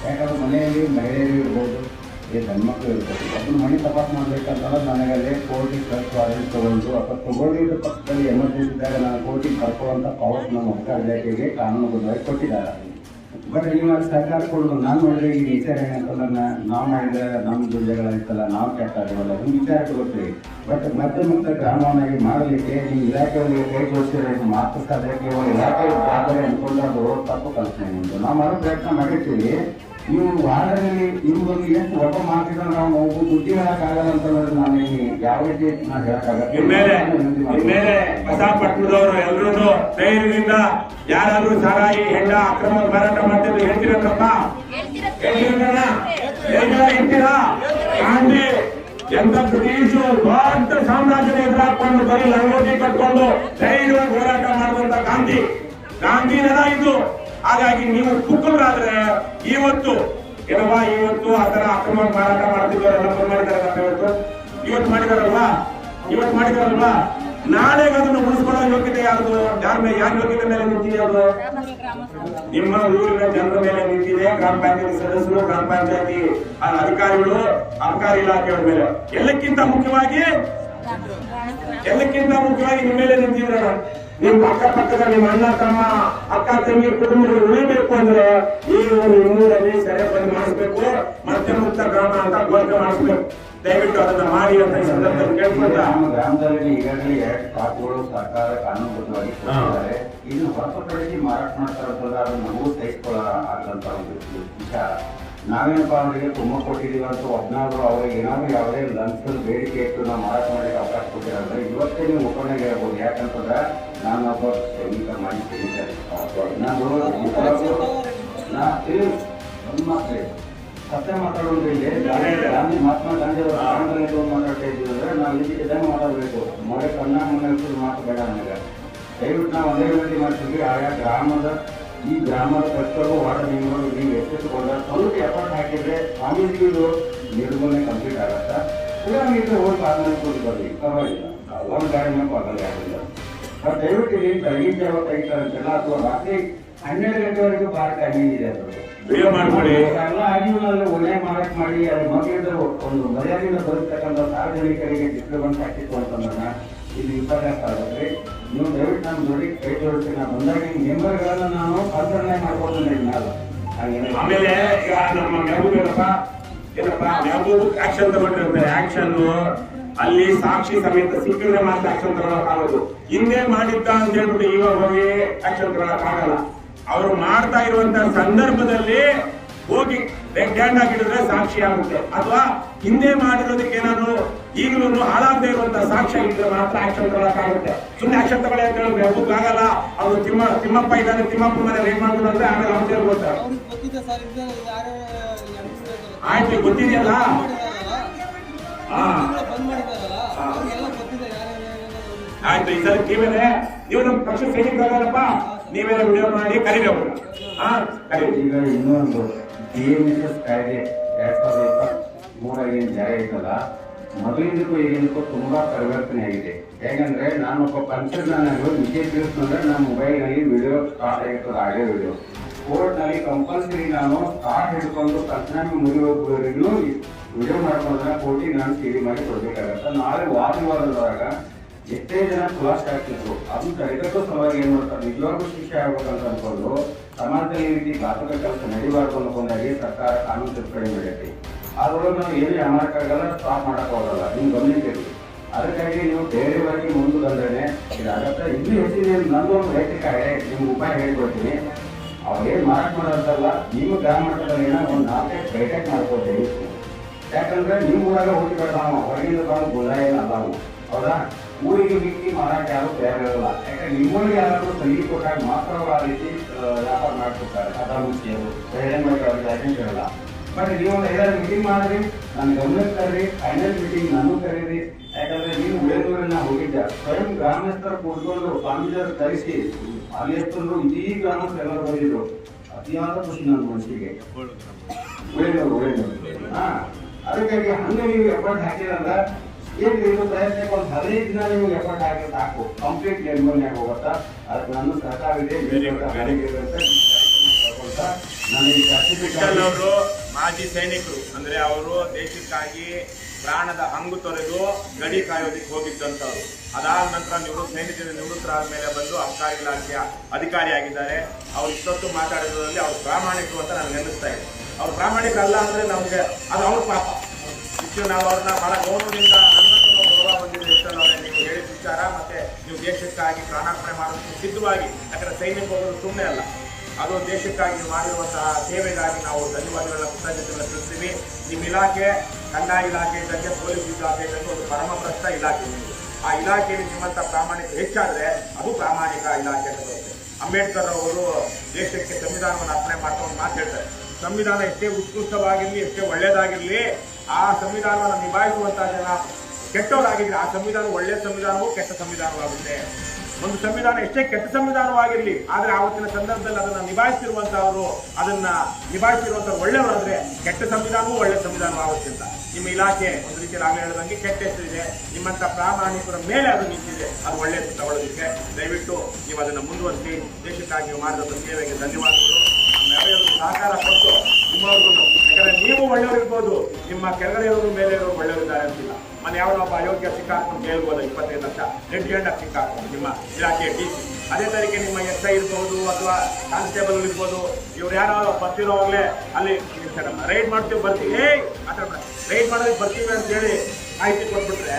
ಯಾಕಂದ್ರೆ ಮನೆಯಲ್ಲಿ ಮಹಿಳೆಯರು ಇರ್ಬೋದು, ಹೆಣ್ಮಕ್ಳು ಇರ್ಬೋದು, ಅದನ್ನ ಮನೆ ತಪಾಸ್ ಮಾಡ್ಬೇಕಂತಂದ್ರೆ ನನಗಲ್ಲೇ ಕೋರ್ಟಿಗೆ ಖರ್ಚು ವಾರೆಂಟ್ ತಗೊಂಡು ಅಥವಾ ತಗೊಂಡಿದ್ದ ಪಕ್ಕದಲ್ಲಿ ಎಮರ್ಜೆನ್ಸಿ ಇದ್ದಾಗ ನಾನು ಕೋರ್ಟಿಗೆ ಕರ್ಕೊಳ್ಳುವಂಥ ಪವರ್ ನಮ್ಮ ಅಧಿಕಾರ ಇಲಾಖೆಗೆ ಕಾನೂನುಬದ್ಧವಾಗಿ ಕೊಟ್ಟಿದ್ದಾರೆ. ಬಟ್ ನೀವು ಅಲ್ಲಿ ಸರ್ಕಾರ ಕೊಡೋದು ನಾನು ನೋಡಿದ್ರೆ ಈ ವಿಚಾರ ಏನಂತಂದ್ರೆ ನಾವು ಮಾಡಿದ್ರೆ ನಮ್ಮ ದುರ್ಜಗಳಾಯ್ತಲ್ಲ, ನಾವು ಕೆಟ್ಟ ಆಗಿರಲ್ಲ, ನಿಮ್ಮ ವಿಚಾರ ಕೊಡ್ತೀವಿ. ಬಟ್ ಮತ್ತೆ ಗ್ರಾಮವನ್ನಾಗಿ ಮಾಡಲಿಕ್ಕೆ ನೀವು ಇಲಾಖೆಯಲ್ಲಿ ಕೈ ಜೋಡಿಸಿದ್ರೆ ಮಾತ್ರ ಸಾಧಕ್ಕೆ ಇಲಾಖೆ ಜವಾಬ್ದಾರಿ ಅಂದ್ಕೊಂಡಾದ್ರು ತಪ್ಪು ಕಲ್ಪನೆ ನಿಮ್ಮದು. ನಾವು ಮಾಡೋ ಪ್ರಯತ್ನ ಮಾಡಿರ್ತೀವಿ. ನೀವು ವಾರ್ಡಲ್ಲಿ ನಿಮ್ಗೊಂದು ಎಷ್ಟು ಒಬ್ಬ ಮಾಡ್ತಿದ್ರೆ ನಾವು ಬುದ್ಧಿ ಹೇಳಕ್ಕಾಗಲ್ಲ ಅಂತಂದ್ರೆ ನಾನು ಯಾವ ರೀತಿ ನಾನು ಹೇಳಕ್ಕಾಗಲ್ಲ. ಬಸವಪಟ್ಟಣದವರು ಎಲ್ಲರೂ ಧೈರ್ಯದಿಂದ ಯಾರಾದ್ರೂ ಸಾರಾಯಿ ಹೆಂಡ ಅಕ್ರಮ ಮಾರಾಟ ಮಾಡ್ತಿದ್ರು ಹೇಳ್ತೀರಪ್ಪ, ಹೇಳ್ತೀರಾ? ಗಾಂಧಿ ಎಂತ ಬ್ರಿಟಿಷ್ ದೊಡ್ಡ ಸಾಮ್ರಾಜ್ಯದ ಎದುರಾಕೊಂಡು ಬರೀ ಲಂಗೋಟಿ ಕಟ್ಕೊಂಡು ಧೈರ್ಯವಾಗಿ ಹೋರಾಟ ಮಾಡುವಂತ ಗಾಂಧಿನದ ಇದು. ಹಾಗಾಗಿ ನೀವು ಕುಕ್ಕರಾದ್ರೆ ಇವತ್ತು ಆತರ ಅಕ್ರಮ ಮಾರಾಟ ಮಾಡ್ತಿದ್ದವರೆಲ್ಲ ಬಂದ್ ಮಾಡಿದಾರಲ್ಲ, ಇವತ್ತು ಮಾಡಿದಾರಲ್ವಾ ನಾಳೆ ಅದನ್ನು ಉಳಿಸ್ಕೊಳ್ಳೋ ಯೋಗ್ಯತೆ ಯಾರು ಯೋಗ್ಯತೆ ಮೇಲೆ ನಿಂತಿದೆ? ಅದು ನಿಮ್ಮ ಊರಿನ ಜನರ ಮೇಲೆ ನಿಂತಿದೆ. ಗ್ರಾಮ ಪಂಚಾಯತಿ ಸದಸ್ಯರು, ಗ್ರಾಮ ಪಂಚಾಯತಿ ಅಧಿಕಾರಿಗಳು, ಅಬಕಾರಿ ಇಲಾಖೆಯವರ ಮೇಲೆ. ಎಲ್ಲಕ್ಕಿಂತ ಮುಖ್ಯವಾಗಿ ನಿಮ್ಮ ಮೇಲೆ ನಿಂತಿದ್ರೆ ನಿಮ್ಮ ಅಕ್ಕಪಕ್ಕದ ನಿಮ್ಮ ಅಣ್ಣ ತಮ್ಮ ಅಕ್ಕ ತಂಗಿ ಕುಟುಂಬಗಳು ಉಳಿಬೇಕು ಅಂದ್ರೆ ಈ ಒಂದು ಇನ್ನೂರಲ್ಲಿ ಸರಿಯಾಗಿ ಮಾಡಿಸ್ಬೇಕು. ಮತ್ತೆ ಮುಕ್ತ ಗ್ರಾಮ ಅಂತ ಘೋಷಣೆ ಮಾಡಿಸ್ಬೇಕು. ದಯವಿಟ್ಟು ಅದನ್ನ ಮಾಡಿ ಅಂತ ಈ ಸಂದರ್ಭದಲ್ಲಿ ಕೇಳ್ಕೊಂಡ. ನಮ್ಮ ಗ್ರಾಮದಲ್ಲಿ ಈಗಾಗಲೇ 2 ಸ್ಟಾಕ್ಗಳು ಸರ್ಕಾರ ಕಾನೂನುಬದ್ಧವಾಗಿ ಕೊಟ್ಟಿದ್ದಾರೆ. ಇನ್ನು ಹೊರತುಪಡಿಸಿ ಮಾರಾಟ ಮಾಡ್ತಾರಂತಂದ್ರೆ ಅದು ನಮಗೂ ಸಹಿಸಿಕೊಳ್ಳ ಆಗದಂತ ಒಂದು ವಿಚಾರ. ನಾವೇನಪ್ಪ ಅವರಿಗೆ ತುಂಬ ಕೊಟ್ಟಿದ್ದೀವಿ ಅಂತ ಒಬ್ಬನಾದ್ರು ಅವ್ರಿಗೆ ಏನಾದ್ರು ಯಾವುದೇ ಲಂಚದ ಬೇಡಿಕೆ ಇಟ್ಟು ನಾವು ಮಾರಾಟ ಮಾಡಲಿಕ್ಕೆ ಅವಕಾಶ ಕೊಟ್ಟಿರೋದ್ರೆ ಇವತ್ತೇ ನೀವು ಒಪ್ಪಣೆಗೆ ಇರಬಹುದು. ಯಾಕಂತಂದ್ರೆ ನಾನು ಒಬ್ಬ ಸೈನಿಕ ಮಾಡಿ ಸತ್ಯ ಮಾತಾಡೋದು ಇಲ್ಲಿ ಗಾಂಧಿ ಮಹಾತ್ಮ ಗಾಂಧಿ ಅವರ ಕಾರಣದಲ್ಲಿ ಮಾತಾಡ್ತಾ ಇದ್ದೀವಿ ಅಂದ್ರೆ ನಾವು ಇದಕ್ಕೆ ಮಾತಾಡಬೇಕು. ಮೊಳೆ ಕಣ್ಣ ಮುನ್ನ ಮಾತು ಬೇಡ ನನಗೆ. ದಯವಿಟ್ಟು ನಾವು ಒಂದೇ ವಿನಂತಿ ಮಾಡ್ತೀವಿ, ಆಯಾ ಈ ಗ್ರಾಮದ ಪ್ರತಿಯೊಬ್ಬ ವಾರ್ಡ್ ಮೆಂಬರು ನೀವು ಎಚ್ಚೆತ್ತುಕೊಂಡ ಸ್ವಲ್ಪ ಎಫರ್ಟ್ ಹಾಕಿದ್ರೆ ಸ್ವಾಮೀಜಿಗಳು ನಿರ್ಮೂಲನೆ ಕಂಪ್ಲೀಟ್ ಆಗತ್ತಾ. ಪುರಾಣಿಗೆ ಹೋಗಿ ಆದ್ಮೇಲೆ ಕೂಡಿ ಬರ್ಲಿ, ಪರವಾಗಿಲ್ಲ, ಒಂದು ಗಾಡಿ ಮೇಲೆ ಆಗಲ್ಲ. ಬಟ್ ದಯವಿಟ್ಟು ಇಲ್ಲಿ ಬೆಳಗಿನ ಜಾವ ತೆಗಿತಾರಂತೆಲ್ಲ ಅಥವಾ ರಾತ್ರಿ 12 ಗಂಟೆವರೆಗೂ ಭಾಳ ಟೈಮಿಂಗ್ ಇದೆ. ಅದು ಎಲ್ಲ ಆಗಿನಲ್ಲಿ ಒಳ್ಳೆ ಮಾರಾಟ ಮಾಡಿ ಅದು ಮಗಿದ ಒಂದು ಮರ್ಯಾದೆಯಿಂದ ಬರತಕ್ಕಂಥ ಸಾರ್ವಜನಿಕರಿಗೆ ಡಿಸ್ಟರ್ಬೆನ್ಸ್ ಆಗ್ತಿತ್ತು ಅಂತಂದ್ರೆ ಇಲ್ಲಿ ವಿಪರ್ಯಾಸ ಆಗುತ್ತೆ. ನೀವು ದಯವಿಟ್ಟು ನಾನು ನೋಡಿ ಕೈ ಜೋಡಿಸ್ತೀನಿ. ನಾನು ಬಂದಾಗ ಮೆಂಬರ್ಗಳನ್ನ ನಾನು ಪರಿಸರಣೆ ಮಾಡ್ಕೊಳ್ತೇನೆ ಮ್ಯಾಲ. ಆಮೇಲೆ ಈಗ ನಮ್ಮ ಮೆಹಬೂಬ್ ಆಕ್ಷನ್ ತಗೊಂಡಿರ್ತಾರೆ. ಆಕ್ಷನ್ ಅಲ್ಲಿ ಸಾಕ್ಷಿ ಸಮೇತ ಸಿಕ್ಕಿದ್ರೆ ಮಾತ್ರ ಆಕ್ಷನ್ ತಗೊಳಕ್ಕಾಗೋದು. ಹಿಂದೆ ಮಾಡಿದ್ದ ಅಂತ ಹೇಳ್ಬಿಟ್ಟು ಈಗ ಹೋಗಿ ಆಕ್ಷನ್ ತಗೊಳಕ್ಕಾಗಲ್ಲ. ಅವರು ಮಾಡ್ತಾ ಇರುವಂತಹ ಸಂದರ್ಭದಲ್ಲಿ ಹೋಗಿ ರೆಡ್ ಹ್ಯಾಂಡ್ ಆಗಿಡಿದ್ರೆ ಸಾಕ್ಷಿ ಆಗುತ್ತೆ. ಅಥವಾ ಹಿಂದೆ ಮಾಡಿರೋದಕ್ಕೆ ಏನಾದ್ರು ಈಗಲೂ ಹಾಳಾಗದೆ ಇರುವಂತಹ ಸಾಕ್ಷ್ಯ ಇದ್ರೆ ಮಾತ್ರ ಆಕ್ಷನ್ ತಗೊಳಕ್ಕಾಗುತ್ತೆ. ಸುಮ್ಮನೆ ಆಕ್ಷನ್ ತಗೊಳ್ಳಿ ಅಂತ ಹೇಳಿದ್ರೆ ಮೆಹಬೂಬ್ ಆಗಲ್ಲ. ಅವರು ತಿಮ್ಮಪ್ಪ ಇದ್ದಾನೆ, ತಿಮ್ಮಪ್ಪ ಮನೆ ರೇಟ್ ಮಾಡ್ಬೋದು ಅಂದ್ರೆ ಆಮೇಲೆ ಅವ್ರು ಸೇರ್ಬೋದು. ಆಯ್ತು, ಗೊತ್ತಿದೆಯಲ್ಲ. ಆಯ್ತು, ಈ ಸಲ ನೀವೇನೆ ನೀವು ನಮ್ಮ ಪಕ್ಷ ಸೈನಿಕರಾಗಲ್ಲಪ್ಪ, ನೀವೇನೆ ವಿಡಿಯೋ ಮಾಡಿ ಕರಿಬೇಕು. ಈಗ ಇನ್ನೊಂದು DMSS ಕಾಯ್ದೆ 2023 ಏನು ಜಾರಿ ಆಯ್ತಲ್ಲ, ಮೊದಲಿಂದಕ್ಕೂ ಈಗಿಂದಕ್ಕೂ ತುಂಬಾ ಪರಿವರ್ತನೆ ಆಗಿದೆ. ಹೇಗಂದ್ರೆ ನಾನೊಬ್ಬ ಪಂಚನಾಗಿ ವಿಷಯ ತಿಳಿಸ್ಕೊಂಡ್ರೆ ನನ್ನ ಮೊಬೈಲ್ನಲ್ಲಿ ವಿಡಿಯೋ ಸ್ಟಾರ್ಟ್ ಆಗಿರ್ತದೆ, ಆಡಿಯೋ ವಿಡಿಯೋ. ಕೋರ್ಟ್ನಲ್ಲಿ ಕಂಪಲ್ಸರಿ ನಾನು ಸ್ಟಾರ್ಟ್ ಹಿಡ್ಕೊಂಡು ಪಂಚನಾಮಿ ಮುಗಿಯೋವರೆಗೂ ವಿಡಿಯೋ ಮಾಡ್ಕೊಂಡ್ರೆ ಕೋರ್ಟಿಗೆ ನಾನು CD ಮಾಡಿ ಕೊಡ್ಬೇಕಾಗತ್ತೆ. ನಾಳೆ ವಾದವಾದದಾಗ ಎಷ್ಟೇ ಜನ ಖುಲಾಸೆ ಆಗ್ತಿದ್ರು ಅದನ್ನ ತಡೆಗಟ್ಟೋ ಸಲುವಾಗಿ ಏನ್ ಮಾಡ್ತಾರೆ, ನಿಜವಾಗ್ಲೂ ಶಿಕ್ಷೆ ಆಗ್ಬೇಕಂತ ಅನ್ಕೊಂಡು ಸಮಾಜದಲ್ಲಿ ಈ ರೀತಿ ಘಾತಕ ಕೆಲಸ ನಡಿಬಾರ್ದು ಅನ್ಕೊಂಡಾಗಿ ಸರ್ಕಾರ ಕಾನೂನು ತಿದ್ದುಪಡಿ ಮಾಡೈತಿ. ಅದ್ರೊಳಗೆ ನಾವು ಏನು ಮಾಡಕ್ಕಾಗಲ್ಲ, ಸ್ಟಾಪ್ ಮಾಡಕ್ ಹೋಗಲ್ಲ. ನೀವು ಗಮನಿಸಿರಿ. ಅದಕ್ಕಾಗಿ ನೀವು ಧೈರ್ಯವಾಗಿ ಮುಂದೆ ಬಂದ್ರೆ ಇದಾಗತ್ತೆ. ಇನ್ನೂ ಹೆಚ್ಚಿನ ನಂದು ಒಂದು ವೈಯಕ್ತಿಕ ನಿಮ್ಗೆ ಉಪಾಯ ಹೇಳ್ಕೊಡ್ತೀನಿ. ಅವ್ರೇನ್ ಮಾರಾಟ ಮಾಡೋದಲ್ಲ, ನೀವು ಗ್ರಾಮ ಮಟ್ಟದಲ್ಲಿ ಒಂದು 4 ಬೈಠಕ್ ಮಾಡ್ಕೊಳ್ತೇವೆ. ಯಾಕಂದ್ರೆ ನಿಮ್ಮ ಊರಾಗ ಹೋಗಿಬೇಡ, ನಾವು ಹೊರಗಿಂದ ಬಂದು ಗುಲಾಯ ಅಲ್ಲ. ಹೌದಾ? ಊರಿಗೆ ಬಿಕ್ಕಿ ಮಾರಾಟ ಯಾರು ಬೇರೆ ಇರಲ್ಲ. ಯಾಕಂದ್ರೆ ನಿಮ್ಮೂರಿಗೆ ಯಾರಾದ್ರೂ ಸಂಗೀತ ಕೊಟ್ಟಾಗ ಮಾತ್ರ ಆ ರೀತಿ ವ್ಯಾಪಾರ ಮಾಡ್ಕೊಡ್ತಾರೆ. ಅದಾಮುಚಿಯರು ಅವ್ರಿಗೆ ಲೈಸೆನ್ಸ್ ಇರಲ್ಲ. ಬಟ್ ನೀವು ಎಲ್ಲರೂ ಮೀಟಿಂಗ್ ಮಾಡ್ರಿ, ನನ್ನ ಗಮನಕ್ಕೆ ತರ್ರಿ, ಫೈನಲ್ ಮೀಟಿಂಗ್ ನಾನು ಕರೀರಿ. ಯಾಕಂದ್ರೆ ನೀವು ಉಳಿದೂರಿನ ಹೋಗಿದ್ದೆ, ಸ್ವಯಂ ಗ್ರಾಮಸ್ಥರು ಕೂತ್ಕೊಂಡು ಸ್ವಾಮೀಜಿಯವರು ಕರೆಸಿ ಅಲ್ಲಿ ಎಷ್ಟೊಂದು ಇಡೀ ಗ್ರಾಮಸ್ಥರೆಲ್ಲರೂ ಬಂದಿದ್ರು. ಅತಿಯಾದ ಖುಷಿ ನನ್ನ ಮನಸ್ಸಿಗೆ. ಉಳಿದವರು ಅದಕ್ಕಾಗಿ ಹಂಗೆ ನೀವು ಎಫರ್ಟ್ ಹಾಕಿರಲ್ಲ. ಏನು ಇದು ಪ್ರಯತ್ನಕ್ಕೆ ಒಂದು 15 ದಿನ ನೀವು ಎಫರ್ಟ್ ಹಾಕಿ ಸಾಕು, ಕಂಪ್ಲೀಟ್ ನಿರ್ಮೂಲನೆ ಹೋಗುತ್ತಾ. ಅದಕ್ಕೆ ನನ್ನ ಸಹಕಾರ ಇದೆ. ಅವರು ಮಾಜಿ ಸೈನಿಕರು ಅಂದ್ರೆ ಅವರು ದೇಶಕ್ಕಾಗಿ ಪ್ರಾಣದ ಹಂಗು ತೊರೆದು ಗಡಿ ಕಾಯೋದಕ್ಕೆ ಹೋಗಿದ್ದಂಥವ್ರು. ಅದಾದ ನಂತರ ನಿವೃತ್ತರಾದ ಮೇಲೆ ಬಂದು ಅಬಕಾರಿ ಇಲಾಖೆಯ ಅಧಿಕಾರಿಯಾಗಿದ್ದಾರೆ. ಅವ್ರು ಇಷ್ಟೊತ್ತು ಮಾತಾಡಿದ್ರಲ್ಲಿ ಅವ್ರು ಪ್ರಾಮಾಣಿಕರು ಅಂತ ನನಗೆ ಅನ್ನಿಸ್ತಾ ಇದೆ. ಅವ್ರು ಪ್ರಾಮಾಣಿಕರಲ್ಲ ಅಂದ್ರೆ ನಮ್ಗೆ ಅದು ಅವ್ರ ಪಾಪ. ಇಷ್ಟು ನಾವು ಅವ್ರನ್ನ ಬಹಳ ಗೌರವದಿಂದ ಗೌರವ ಬಂದಿದೆ. ಇಷ್ಟಲ್ಲವೇ ನೀವು ಹೇಳಿದ ವಿಚಾರ ಮತ್ತೆ ನೀವು ದೇಶಕ್ಕಾಗಿ ಪ್ರಾಣಾರ್ಪಣೆ ಮಾಡೋದಕ್ಕೆ ಸಿದ್ಧವಾಗಿ, ಯಾಕಂದ್ರೆ ಸೈನಿಕ ಹೋಗೋದು ಸುಮ್ಮನೆ ಅಲ್ಲ, ಅದು ದೇಶಕ್ಕಾಗಿ ಮಾಡಿರುವಂತಹ ಸೇವೆಗಾಗಿ ನಾವು ಧನ್ಯವಾದಗಳನ್ನ ಕೃತಜ್ಞತೆಗಳನ್ನ ತಿಳಿಸ್ತೀವಿ. ನಿಮ್ಮ ಇಲಾಖೆ ಕಂದಾಯ ಇಲಾಖೆ ಇದ್ದಂತೆ ಪೊಲೀಸ್ ಇಲಾಖೆ ಇದ್ದಂತೆ ಒಂದು ಪರಮಭ್ರಷ್ಟ ಇಲಾಖೆ ನಿಮ್ಮದು. ಆ ಇಲಾಖೆಯಲ್ಲಿ ನಿಮ್ಮಂತ ಪ್ರಾಮಾಣಿಕ ಹೆಚ್ಚಾದ್ರೆ ಅದು ಪ್ರಾಮಾಣಿಕ ಇಲಾಖೆ ಅಂತ ಬರುತ್ತೆ. ಅಂಬೇಡ್ಕರ್ ಅವರು ದೇಶಕ್ಕೆ ಸಂವಿಧಾನವನ್ನು ಅರ್ಪಣೆ ಮಾಡ್ತಾ ಒಂದು ಮಾತು ಹೇಳ್ತಾರೆ, ಸಂವಿಧಾನ ಎಷ್ಟೇ ಉತ್ಕೃಷ್ಟವಾಗಿರ್ಲಿ, ಎಷ್ಟೇ ಒಳ್ಳೇದಾಗಿರ್ಲಿ, ಆ ಸಂವಿಧಾನವನ್ನು ನಿಭಾಯಿಸುವಂತಹ ಜನ ಕೆಟ್ಟವರಾಗಿದ್ರೆ ಆ ಸಂವಿಧಾನ ಒಳ್ಳೆಯ ಸಂವಿಧಾನವೂ ಕೆಟ್ಟ ಸಂವಿಧಾನವಾಗುತ್ತೆ. ಒಂದು ಸಂವಿಧಾನ ಎಷ್ಟೇ ಕೆಟ್ಟ ಸಂವಿಧಾನವಾಗಿರ್ಲಿ, ಆದ್ರೆ ಆವತ್ತಿನ ಸಂದರ್ಭದಲ್ಲಿ ಅದನ್ನ ನಿಭಾಯಿಸಿರುವಂತಹವರು, ಅದನ್ನ ನಿಭಾಯಿಸಿರುವಂತವ್ರು ಒಳ್ಳೆಯವರಾದ್ರೆ ಕೆಟ್ಟ ಸಂವಿಧಾನವೂ ಒಳ್ಳೆ ಸಂವಿಧಾನ ಆವತ್ತಿಂತ. ನಿಮ್ಮ ಇಲಾಖೆ ಒಂದು ರೀತಿಯಲ್ಲಿ ಆಗಲೇ ಹೇಳಿದಂಗೆ ಕೆಟ್ಟ ಹೆಸರಿದೆ, ನಿಮ್ಮಂತ ಪ್ರಾಮಾಣಿಕರ ಮೇಲೆ ಅದು ನಿಂತಿದೆ, ಅದು ಒಳ್ಳೆ ಹೆಸರು ತಗೊಳ್ಳೋದಕ್ಕೆ ದಯವಿಟ್ಟು ನೀವು ಅದನ್ನ ಮುಂದುವರಿಸಿ. ದೇಶಕ್ಕಾಗಿ ನೀವು ಮಾಡಿದಂಥ ಸೇವೆಗೆ ಧನ್ಯವಾದಗಳು. ನಮ್ಮೆಲ್ಲರಿಗೂ ಸಹಕಾರ ಕೊಟ್ಟು ನಿಮ್ಮವ್ರಿಗೂ, ಯಾಕಂದ್ರೆ ನೀವು ಒಳ್ಳೆಯವರಿರ್ಬೋದು, ನಿಮ್ಮ ಕೆಳಗಡೆ ಇರೋರು ಮೇಲೆ ಇರೋರು ಒಳ್ಳೆಯವರಿದ್ದಾರೆ ಅಂತಿಲ್ಲ. ಮನೆ ಯಾವನೊಬ್ಬ ಅಯೋಗ್ಯ ಸಿಕ್ಕಾಕೊಂಡು ಕೇಳ್ಬೋದು 25 ಲಕ್ಷ ರೆಡ್ ಹ್ಯಾಂಡ್ ಸಿಕ್ಕಾಕೊಂಡು ನಿಮ್ಮ ಇಲಾಖೆಯ DC. ಅದೇ ತರೀಕೆ ನಿಮ್ಮ SI ಇರ್ಬೋದು ಅಥವಾ ಕಾನ್ಸ್ಟೇಬಲ್ ಇರ್ಬೋದು, ಇವ್ರು ಯಾರೋ ಬರ್ತಿರೋವಾಗಲೇ ಅಲ್ಲಿ ರೈಡ್ ಮಾಡ್ತೀವಿ ಬರ್ತೀವಿ, ರೈಡ್ ಮಾಡೋದಕ್ಕೆ ಬರ್ತೀವಿ ಅಂತ ಹೇಳಿ ಮಾಹಿತಿ ಕೊಟ್ಬಿಟ್ರೆ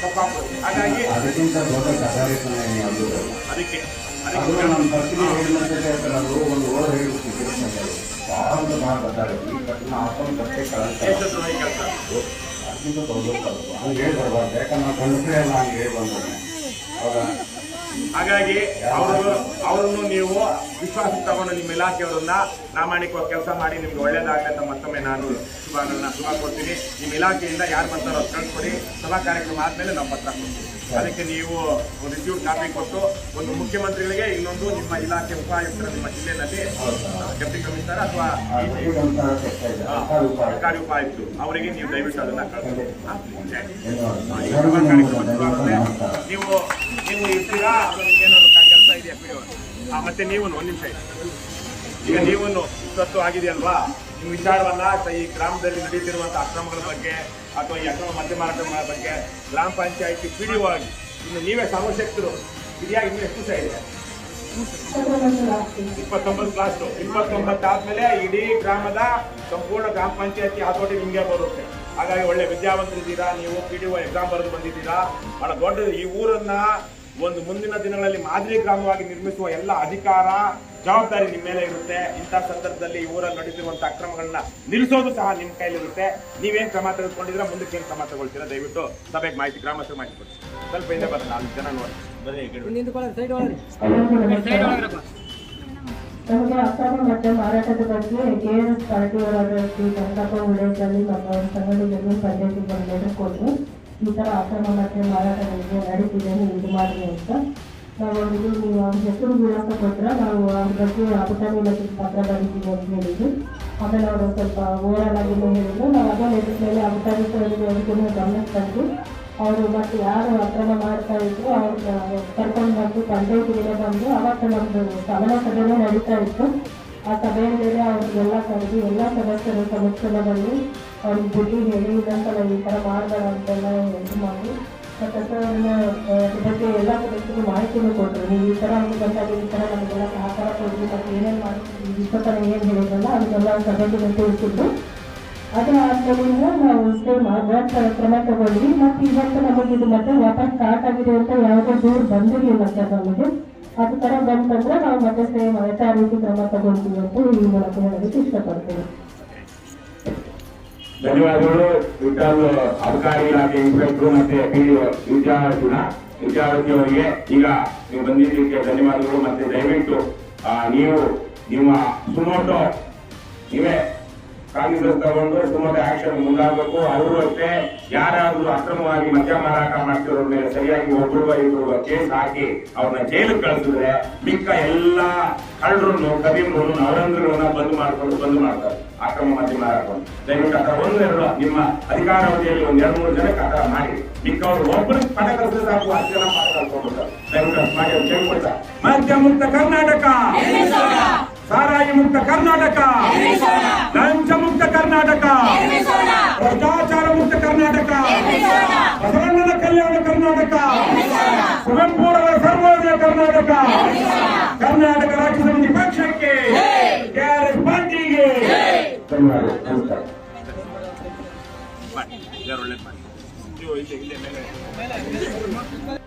ತಪ್ಪಾಗ್ಬೋದು. ಹಾಗಾಗಿ ಅದಕ್ಕಿಂತ ದೊಡ್ಡ ಅದಕ್ಕೆ ದೇಶದ್ರೋಹಿ ಕೆಲಸ. ಹಾಗಾಗಿ ಅವರನ್ನು ನೀವು ವಿಶ್ವಾಸ ತಗೊಂಡು ನಿಮ್ಮ ಇಲಾಖೆಯವರನ್ನ ಪ್ರಾಮಾಣಿಕವಾಗಿ ಕೆಲಸ ಮಾಡಿ ನಿಮ್ಗೆ ಒಳ್ಳೇದಾಗಲಿ ಅಂತ ಮತ್ತೊಮ್ಮೆ ನಾನು ಶುಭ ಕೊಡ್ತೀನಿ. ನಿಮ್ಮ ಇಲಾಖೆಯಿಂದ ಯಾರು ಬರ್ತಾರೋ ಅದು ಕಳ್ಸ್ಕೊಡಿ. ಸಭಾ ಕಾರ್ಯಕ್ರಮ ಆದ್ಮೇಲೆ ನಾವು ಪತ್ರ ಕೊಡ್ತೀವಿ. ಅದಕ್ಕೆ ನೀವು ಒಂದು ರಿಸೀವ್ ಕಾಪಿ ಕೊಟ್ಟು ಒಂದು ಮುಖ್ಯಮಂತ್ರಿಗಳಿಗೆ, ಇನ್ನೊಂದು ನಿಮ್ಮ ಇಲಾಖೆ ಉಪಾಯುಕ್ತರ ನಿಮ್ಮ ಜಿಲ್ಲೆಯಲ್ಲಿ ಡೆಪ್ಟಿ ಕಮಿಷನರ್ ಅಥವಾ ಸರ್ಕಾರಿ ಉಪಾಯುಕ್ತರು ಅವರಿಗೆ ನೀವು ದಯವಿಟ್ಟು ಅದನ್ನ ಕಳಿಸ್ತೀವಿ. ನೀವು ಇರ್ತೀರಾ, ಅದು ಏನಾದ್ರು ಕೆಲಸ ಇದೆಯಾ ಬಿಡಿ. ಮತ್ತೆ ನೀವು ಒಂದು ನಿಮಿಷ ಈಗ ನೀವು ಇಷ್ಟೊತ್ತು ಆಗಿದೆಯಲ್ವಾ, ನಿಮ್ಮ ವಿಚಾರವನ್ನ ಈ ಗ್ರಾಮದಲ್ಲಿ ನಡೀತಿರುವಂತಹ ಅಕ್ರಮಗಳ ಬಗ್ಗೆ ಅಥವಾ ಈ ಅಕ್ರಮ ಮದ್ಯ ಮಾರಾಟ ಬಗ್ಗೆ ಗ್ರಾಮ ಪಂಚಾಯತಿ PDO ಆಗಿ ಇನ್ನು ನೀವೇ ಸರ್ವಶಕ್ತರು ಇದೆಯಾ? ಇನ್ನು ಎಷ್ಟು ದಿವಸ ಇದೆ? 29 ಕ್ಲಾಸ್. 29 ಆದ್ಮೇಲೆ ಇಡೀ ಗ್ರಾಮದ ಸಂಪೂರ್ಣ ಗ್ರಾಮ ಪಂಚಾಯತಿ ಹತೋಟಿ ನಿಮ್ಗೆ ಬರುತ್ತೆ. ಹಾಗಾಗಿ ಒಳ್ಳೆ ವಿದ್ಯಾವಂತರಿದ್ದೀರಾ, ನೀವು PDO ಎಕ್ಸಾಮ್ ಬರೆದು ಬಂದಿದ್ದೀರಾ. ಬಹಳ ದೊಡ್ಡ ಈ ಊರನ್ನ ಒಂದು ಮುಂದಿನ ದಿನಗಳಲ್ಲಿ ಮಾದರಿ ಗ್ರಾಮವಾಗಿ ನಿರ್ಮಿಸುವ ಎಲ್ಲ ಅಧಿಕಾರ ಜವಾಬ್ದಾರಿ ನಿಮ್ಮ ಮೇಲೆ ಇರುತ್ತೆ. ಇಂಥ ಸಂದರ್ಭದಲ್ಲಿ ಈ ಊರಲ್ಲಿ ನಡೀತಿರುವಂತಹ ಅಕ್ರಮಗಳನ್ನ ನಿಲ್ಲಿಸೋದು ಸಹ ನಿಮ್ಮ ಕೈಲಿರುತ್ತೆ. ನೀವೇನ್ ಕ್ರಮ ತೆಗೆದುಕೊಂಡಿದ್ರೆ ಮುಂದಕ್ಕೆ ಏನ್ ಕ್ರಮ ತಗೊಳ್ತೀರಾ ದಯವಿಟ್ಟು ಸಭೆಗೆ ಮಾಹಿತಿ, ಗ್ರಾಮಸ್ಥರು ಮಾಹಿತಿ ಕೊಡಿ. ಸ್ವಲ್ಪ ಹಿಂದೆ ಬರೋಣ, 4 ಜನ ನೋಡಿ ಬರೀ ನಮಗೆ ಅಕ್ರಮ ಮದ್ಯ ಮಾರಾಟದ ಬಗ್ಗೆ KRS ಪಾರ್ಟಿಯವರಾದ ಶ್ರೀ ಕನಕಪ್ಪ ಉಳ್ಳೇಕಲ್ಲಿ ನಮ್ಮ ಸಂಘಟನೆಗಳು ಪಂಚಾಯತಿ ಲೆಟರ್ ಕೊಟ್ಟು ಈ ಥರ ಅಕ್ರಮ ಮದ್ಯ ಮಾರಾಟಗಳಿಗೆ ನಡೀತಿದೆ, ಇದು ಮಾಡಿ ಅಂತ ನಾವು ಅವರಿಗೆ ನೀವು ಅವ್ರ ಹೆಸರು ವಿಳಾಸ ಕೊಟ್ಟರೆ ನಾವು ಅವ್ರ ಬಗ್ಗೆ ಅಪರಾಧ ಇಲಾಖೆಗೆ ಪತ್ರ ಬರೀತೀವಿ ಅಂತ ಹೇಳಿದ್ವಿ. ಆಮೇಲೆ ಅವರು ಸ್ವಲ್ಪ ಓವರಾಲ್ ಆಗಿ ಹೇಳಿದ್ರು. ನಾವು ಅದೇ ಲೆಟರ್ ಮೇಲೆ ಅಪರಾಧಿಕರಿಗೆ ಅವ್ರಿಗೂ ಗಮನಕ್ಕೆ ತಂದು ಅವರು ಮತ್ತೆ ಯಾರು ಅಕ್ರಮ ಮಾಡ್ತಾ ಇದ್ರು ಅವ್ರನ್ನ ಕರ್ಕೊಂಡು ಬಂದು ಪಂಚಾಯತಿಗೆ ಬಂದು ಅವತ್ತು ನಮ್ಮದು ಸಭಾ ಸಭೆನೇ ನಡೀತಾ ಇತ್ತು. ಆ ಸಭೆಯ ಮೇಲೆ ಅವ್ರಿಗೆಲ್ಲ ಕರೆದು ಎಲ್ಲ ಸದಸ್ಯರು ಸಮಕ್ಷಮದಲ್ಲಿ ಅವ್ರಿಗೆ ಬುದ್ಧಿ ಹೇಳಿ ಇದಂತ ನಾವು ಈ ಥರ ಮಾಡಬೇಡ ಅಂತೆಲ್ಲ ಇದು ಮಾಡಿ ಮತ್ತು ಬಗ್ಗೆ ಎಲ್ಲ ಸದಸ್ಯರು ಮಾಹಿತಿನೂ ಕೊಟ್ಟರು. ನೀವು ಈ ಥರ ಒಂದು ಬಂದಾಗ ಈ ಥರ ನಮಗೆಲ್ಲ ಸಹಕಾರ ಕೊಡ್ರಿ ಮತ್ತು ಏನೇನು ಮಾಡ್ತೀವಿ ಇಷ್ಟೊತ್ತನ ಏನು ಹೇಳಿದ್ರಲ್ಲ ಅದನ್ನೆಲ್ಲ ಸಭೆಗೆ ತಿಳಿಸಿದ್ದು. ಅದು ಆದ್ದರಿಂದ ನಾವು ಸ್ಟೇ ಕ್ರಮ ತಗೊಂಡ್ವಿ. ಮತ್ತು ಇವತ್ತು ನಮಗೆ ಇದು ಮತ್ತೆ ವಾಪಸ್ ಸ್ಟಾರ್ಟ್ ಆಗಿದೆ ಅಂತ ಯಾವುದೇ ದೂರು ಬಂದಿರಲಿಲ್ಲ ಸರ್ ನಮಗೆ. ಅದು ಥರ ಬಂತಂದ್ರೆ ನಾವು ಮತ್ತೆ ಸೇಮ್ ಆ ರೀತಿ ಕ್ರಮ ತಗೊಳ್ತೀವಿ ಅಂತ ಈ ಮೂಲಕ ಹೇಳೋದಕ್ಕೆ ಇಷ್ಟಪಡ್ತೀವಿ. ಧನ್ಯವಾದಗಳು. ವಿಠಲ್ ಅಬಕಾರಿ ಇಲಾಖೆ ಇನ್ಸ್ಪೆಕ್ಟರ್ ಮತ್ತೆ ವಿದ್ಯಾರ್ಥಿಯವರಿಗೆ ಈಗ ನೀವು ಬಂದಿದ್ದಕ್ಕೆ ಧನ್ಯವಾದಗಳು. ಮತ್ತೆ ದಯವಿಟ್ಟು ನೀವು ನಿಮ್ಮ ಸುಮೋಟೋ ನೀವೇ ಕಾಂಗ್ರೆಸ್ ತಗೊಂಡು ಸುಮೋಟೋ ಆಕ್ಷನ್ ಮುಂದಾಗಬೇಕು. ಅವರು ಅಷ್ಟೇ ಯಾರಾದ್ರೂ ಅಕ್ರಮವಾಗಿ ಮದ್ಯ ಮಾರಾಟ ಮಾಡ್ತಿರೋರ ಮೇಲೆ ಸರಿಯಾಗಿ ಒಬ್ಬರು ಕೇಸ್ ಹಾಕಿ ಅವ್ರನ್ನ ಜೈಲಿಗೆ ಕಳಿಸಿದ್ರೆ ಮಿಕ್ಕ ಎಲ್ಲ ಕಳ್ಳರನ್ನು ಕದಿಮರನ್ನು ಅವರಂದ್ರನ್ನ ಬಂದ್ ಮಾಡ್ತಾರೆ ಅಕ್ರಮ ಮದ್ಯ ಮಾರಾಟ. ದಯವಿಟ್ಟು ಅದ್ರ 1-2 ನಿಮ್ಮ ಅಧಿಕಾರಾವಧಿಯಲ್ಲಿ 1-2-3 ಜನಕ್ಕೆ ಆತರ ಮಾಡಿ ಮಿಕ್ಕವ್ರು ಒಬ್ಬರಿಗೆ ಪಟ ಕಲಿಸಿದ್ರೆ ಸಾಕು 10 ಜನ ಪಾಠ ಕಲ್ತ್ಕೊಂಡ್ಬಿಡ್ತಾರೆ. ದಯವಿಟ್ಟು ಮಾಡಿ ಅವ್ರು ಕೇಳ್ಕೊಳ್ತಾರೆ. ಮದ್ಯ ಮುಕ್ತ ಕರ್ನಾಟಕ, ಸಾರಾಯಿ ಮುಕ್ತ ಕರ್ನಾಟಕ, ಲಂಚ ಮುಕ್ತ ಕರ್ನಾಟಕ, ಭ್ರಷ್ಟಾಚಾರ ಮುಕ್ತ ಕರ್ನಾಟಕ, ಬಸವಣ್ಣನ ಕಲ್ಯಾಣ ಕರ್ನಾಟಕ, ಕುವೆಂಪುರವರ ಸರ್ವೋದಯ ಕರ್ನಾಟಕ, ಕರ್ನಾಟಕ ರಾಜ್ಯ ಸಮಿತಿ ಪಕ್ಷಕ್ಕೆ, KRS ಪಾರ್ಟಿಗೆ ಧನ್ಯವಾದ. ನಮಸ್ಕಾರ. ಒಳ್ಳೆ ಮಾಡಿ.